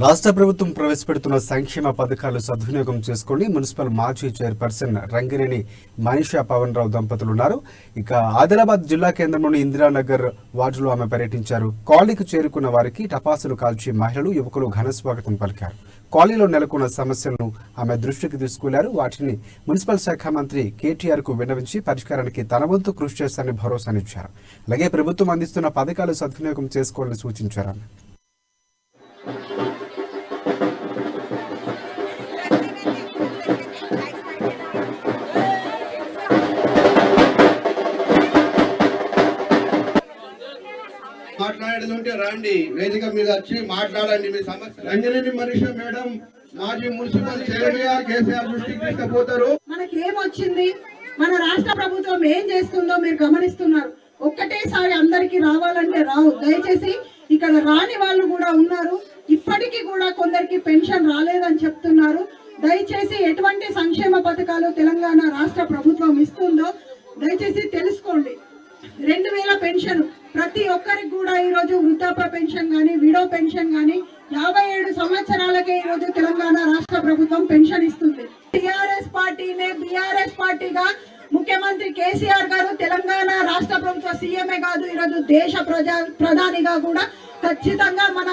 రాష్ట్ర ప్రభుత్వం ప్రవేశపెడుతున్న సంక్షేమ పథకాలు సద్వినియోగం చేసుకుని మున్సిపల్ మాజీ చైర్పర్సన్ రంగినేని మనీషా పవన్ రావు దంపతులు ఉన్నారు. ఇక ఆదిలాబాద్ జిల్లా కేంద్రంలోని ఇందిరానగర్ వార్డులో ఆమె పర్యటించారు. కాలనీకి చేరుకున్న వారికి టపాసులు కాల్చి మహిళలు, యువకులు ఘన స్వాగతం పలికారు. కాలనీలో నెలకొన్న సమస్యలను ఆమె దృష్టికి తీసుకెళ్లారు. వాటిని మున్సిపల్ శాఖ మంత్రి కేటీఆర్ కు విన్నవించి పరిష్కారానికి తన వంతు కృషి చేస్తారని భరోసానిచ్చారు. అలాగే ప్రభుత్వం అందిస్తున్న పథకాలు సద్వినియోగం చేసుకోవాలని సూచించారు. మాట్లాడేది రండి, వేదిక మీద వచ్చి మాట్లాడండి మీ సమస్య. రంగినేని మనీషా మేడం మాజీ మున్సిపల్ చైర్మన్ కేసీఆర్ దృష్టికి తీసుకుపోతారు. మనకేమొచ్చింది, మన రాష్ట్ర ప్రభుత్వం ఏం చేస్తుందో మీరు గమనిస్తున్నారు. ఒక్కటేసారి అందరికి రావాలంటే రావు. దయచేసి ఇక్కడ రాని వాళ్ళు కూడా ఉన్నారు. ఇప్పటికీ కూడా కొందరికి పెన్షన్ రాలేదని చెప్తున్నారు. దయచేసి ఎటువంటి సంక్షేమ పథకాలు తెలంగాణ రాష్ట్ర ప్రభుత్వం ఇస్తుందో దయచేసి తెలుసుకోండి. 2000 పెన్షన్ ప్రతి ఒక్కరికి కూడా ఈ రోజు వృద్ధాప్య పెన్షన్ గానీ, విడో పెన్షన్ గానీ 57 సంవత్సరాలకే ఈ రోజు తెలంగాణ రాష్ట్ర ప్రభుత్వం పెన్షన్ ఇస్తుంది. టిఆర్ఎస్ పార్టీనే బీఆర్ఎస్ పార్టీగా ముఖ్యమంత్రి కేసీఆర్ గారు తెలంగాణ రాష్ట్ర ప్రభుత్వ సీఎంఏ కాదు, ఈ రోజు దేశ ప్రధానిగా కూడా ఖచ్చితంగా మన